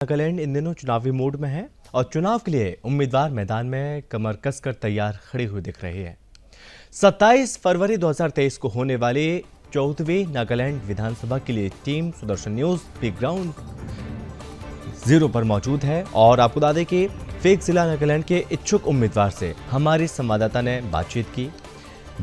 नागालैंड इन दिनों चुनावी मूड में है और चुनाव के लिए उम्मीदवार मैदान में कमर कसकर तैयार खड़े हुए दिख रहे हैं। 27 फरवरी 2023 को होने वाली 14वीं नागालैंड विधानसभा के लिए team Sudarshan news big ground zero पर मौजूद है और आपको बता दें कि फेक जिला नागालैंड के इच्छुक उम्मीदवार से हमारी संवाददाता ने बातचीत की।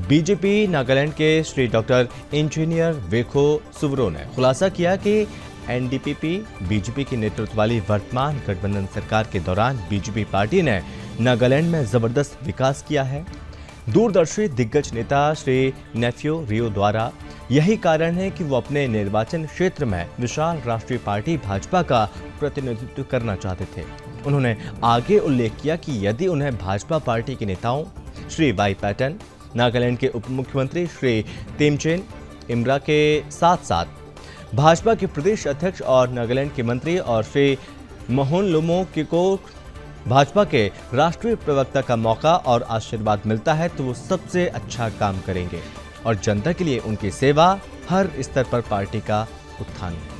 बीजेपी नागालैंड के श्री डॉक्टर इंजीनियर वेखो सुवरो ने खुलासा किया कि एनडीपीपी बीजेपी के नेतृत्व वाली वर्तमान गठबंधन सरकार के दौरान बीजेपी पार्टी ने नागालैंड में जबरदस्त विकास किया है। दूरदर्शी दिग्गज नेता श्री नेफ्यू रियो द्वारा यही कारण है कि वो अपने निर्वाचन क्षेत्र में विशाल राष्ट्रीय पार्टी भाजपा का प्रतिनिधित्व करना चाहते थे। उन्होंने आगे उल्लेख किया कि यदि उन्हें भाजपा पार्टी के नेताओं श्री वाई पैटन, नागालैंड के उप मुख्यमंत्री श्री तेमचेन इमरा के साथ साथ भाजपा के प्रदेश अध्यक्ष और नागालैंड के मंत्री और श्री मोहन लोमो को भाजपा के राष्ट्रीय प्रवक्ता का मौका और आशीर्वाद मिलता है तो वो सबसे अच्छा काम करेंगे और जनता के लिए उनकी सेवा हर स्तर पर पार्टी का उत्थान है।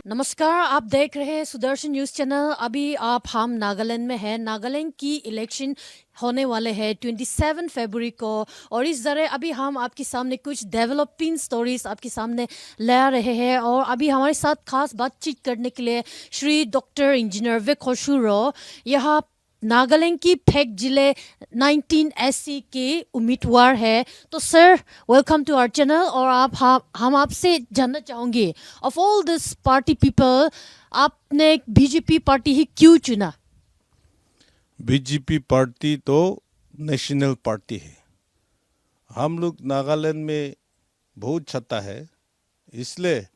नमस्कार, आप देख रहे हैं सुदर्शन न्यूज चैनल। अभी हम नागालैंड में हैं। नागालैंड की इलेक्शन होने वाले हैं 27 फरवरी को और इस जरिए अभी हम आपके सामने कुछ डेवलपिंग स्टोरीज आपके सामने ला रहे हैं और अभी हमारे साथ खास बातचीत करने के लिए श्री डॉक्टर इंजीनियर वेखो सुवरो यहाँ नागालैंड की फेक जिले 19 SC के उम्मीदवार है। तो sir, welcome to our channel. और हम आपसे जानना चाहेंगे, of all this party people, आपने बीजेपी पार्टी ही क्यों चुना? बीजेपी पार्टी तो नेशनल पार्टी है। हम लोग नागालैंड में बहुत छता है, इसलिए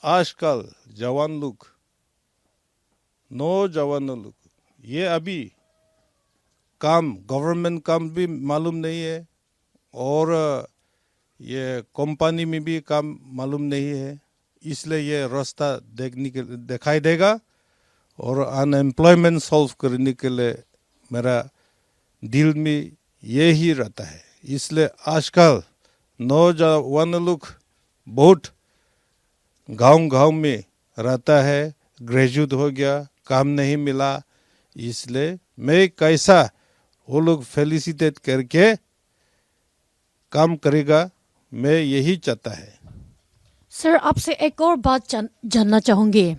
आजकल जवान लोग, नौजवान लोग, ये अभी काम गवर्नमेंट काम भी मालूम नहीं है और ये कंपनी में भी काम मालूम नहीं है, इसलिए ये रास्ता दिखाई देगा और अनएम्प्लॉयमेंट सॉल्व करने के लिए मेरा दिल में यही रहता है। इसलिए आजकल नौजवान लोग बहुत गांव में रहता है, ग्रेजुएट हो गया, काम नहीं मिला, इसलिए मैं कैसा वो लोग फेलिसिटेट करके काम करेगा, मैं यही चाहता है। सर, आपसे एक और बात जानना चाहूँगे।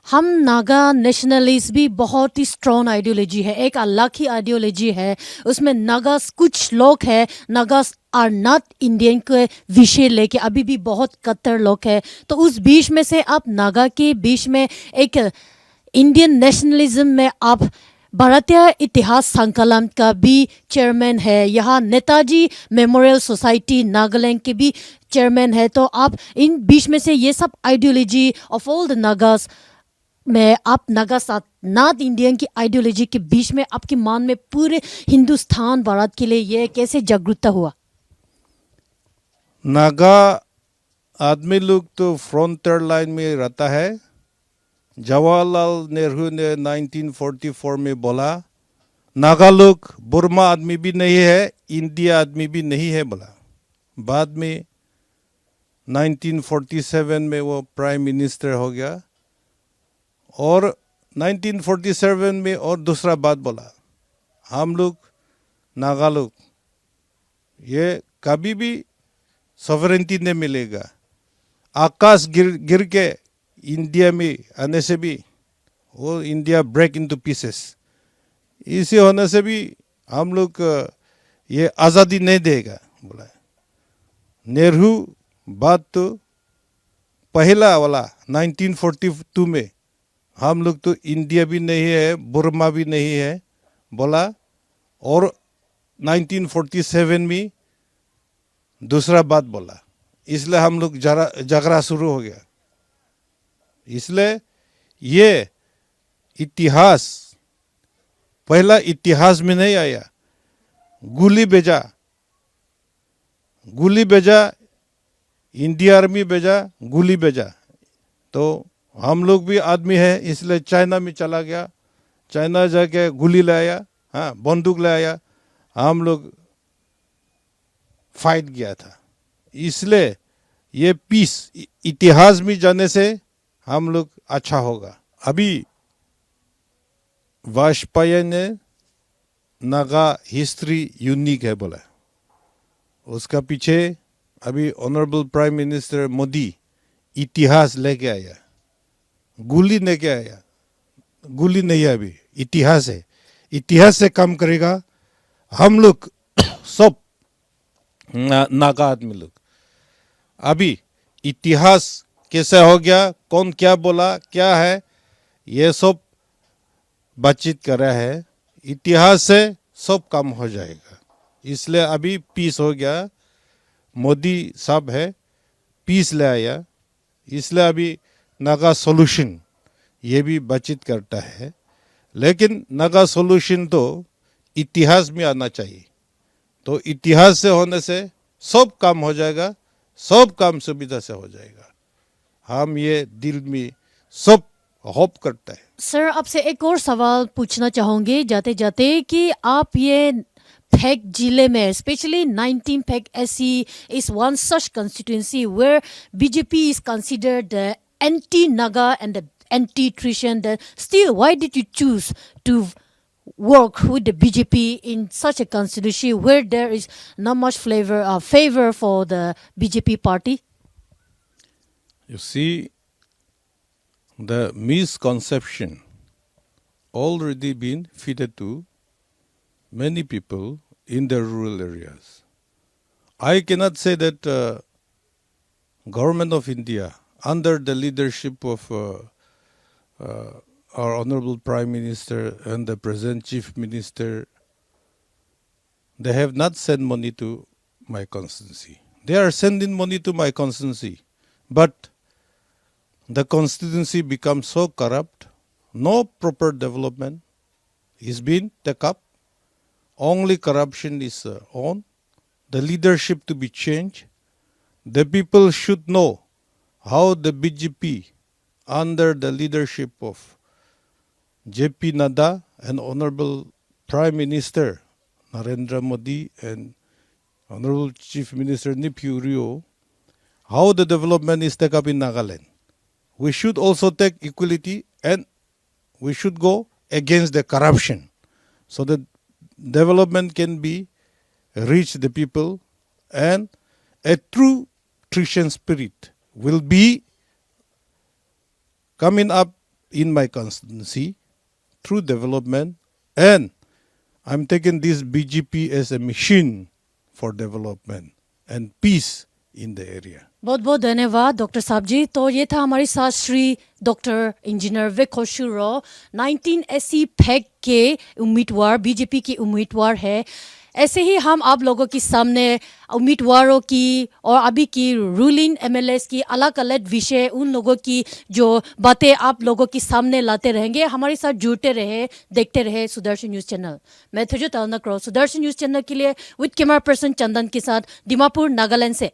हम नागा नेशनलिस्ट भी बहुत ही स्ट्रॉन्ग आइडियोलॉजी है, एक अलग ही आइडियोलॉजी है। उसमें नागास कुछ लोग हैं, नागास आर नॉट इंडियन के विषय लेके अभी भी बहुत कट्टर लोग हैं। तो उस बीच में से आप नागा के बीच में एक इंडियन नेशनलिज्म में आप भारतीय इतिहास संकलन का भी चेयरमैन है, यहाँ नेताजी मेमोरियल सोसाइटी नागालैंड के भी चेयरमैन है। तो आप इन बीच में से ये सब ideology of all the Nagas में, आप नागा साथ नॉर्थ इंडियन की आइडियोलॉजी के बीच में आपके मन में पूरे हिंदुस्तान भारत के लिए ये कैसे जागरूकता हुआ? नागा आदमी लोग तो फ्रंटियर लाइन में रहता है। जवाहरलाल नेहरू ने 1944 में बोला, नागा लोग बुर्मा आदमी भी नहीं है, इंडिया आदमी भी नहीं है बोला। बाद में 1947 में वो प्राइम मिनिस्टर हो गया और 1947 में और दूसरा बात बोला, हम लोग नागा लोग ये कभी भी सॉवरेंटी नहीं मिलेगा। आकाश गिर के इंडिया में आने से भी वो इंडिया ब्रेक इनटू पीसेस, इसी होने से भी हम लोग ये आज़ादी नहीं देगा बोला। नेहरू बात तो पहला वाला 1942 में हम लोग तो इंडिया भी नहीं है, बुर्मा भी नहीं है बोला और 1947 में दूसरा बात बोला, इसलिए हम लोग झगड़ा शुरू हो गया। इसलिए ये इतिहास पहला इतिहास में नहीं आया। गोली भेजा इंडिया आर्मी भेजा, गोली भेजा, तो हम लोग भी आदमी है, इसलिए चाइना में चला गया, चाइना जाके गोली लाया, हाँ बंदूक लाया, हम लोग फाइट किया था। इसलिए ये पीस इतिहास में जाने से हम लोग अच्छा होगा। अभी वाजपेयी ने नागा हिस्ट्री यूनिक है बोला, उसका पीछे अभी ऑनरेबल प्राइम मिनिस्टर मोदी इतिहास लेके आया, गोली लेके आया, गोली नहीं है अभी, इतिहास है, इतिहास से काम करेगा। हम लोग सब नागा आदमी लोग अभी इतिहास कैसे हो गया, कौन क्या बोला, क्या है, ये सब बातचीत कर रहा है। इतिहास से सब काम हो जाएगा, इसलिए अभी पीस हो गया, मोदी साहब है पीस ले आया, इसलिए अभी नागा सॉल्यूशन ये भी बातचीत करता है। लेकिन नागा सॉल्यूशन तो इतिहास में आना चाहिए, तो इतिहास से होने से सब काम हो जाएगा, सब काम सुविधा से हो जाएगा। हम ये दिल में सब होप करता है। सर, आपसे एक और सवाल पूछना चाहूंगे जाते जाते कि आप ये Phek जिले में, specially 19 Phek SC is one such constituency where BJP is considered the anti-Naga and the anti-Trishan. Still, why did you choose to work with the BJP in such a constituency where there is not much favor for the BJP party? You see, the misconception already been fed to many people in the rural areas. I cannot say that government of India under the leadership of our honorable Prime Minister and the present Chief Minister, they have not sent money to my constituency. They are sending money to my constituency, but the constituency becomes so corrupt, no proper development is being taken up, only corruption is on, the leadership to be changed. The people should know how the BJP under the leadership of JP Nadda and Honorable Prime Minister Narendra Modi and Honorable Chief Minister Nayib Rio, how the development is taken up in Nagaland. We should also take equality and we should go against the corruption so that development can be reach the people and a true Christian spirit will be coming up in my constituency through development, and I'm taking this BJP as a machine for development and peace in the area. बहुत बहुत धन्यवाद doctor साहब जी। तो ये था हमारे साथ Shri doctor engineer Vikoshuro, 19 SC Phek के उम्मीदवार, बीजेपी के उम्मीदवार है। ऐसे ही हम आप लोगों के सामने उम्मीदवारों की और अभी की रूलिंग MLAs की अलग अलग विषय, उन लोगों की जो बातें आप लोगों के सामने लाते रहेंगे। हमारे साथ जुड़ते रहे, देखते रहे सुदर्शन न्यूज़ चैनल। मैं थजो तालना करो सुदर्शन न्यूज़ चैनल के लिए विद कैमरा पर्सन चंदन के साथ, दीमापुर, नागालैंड से।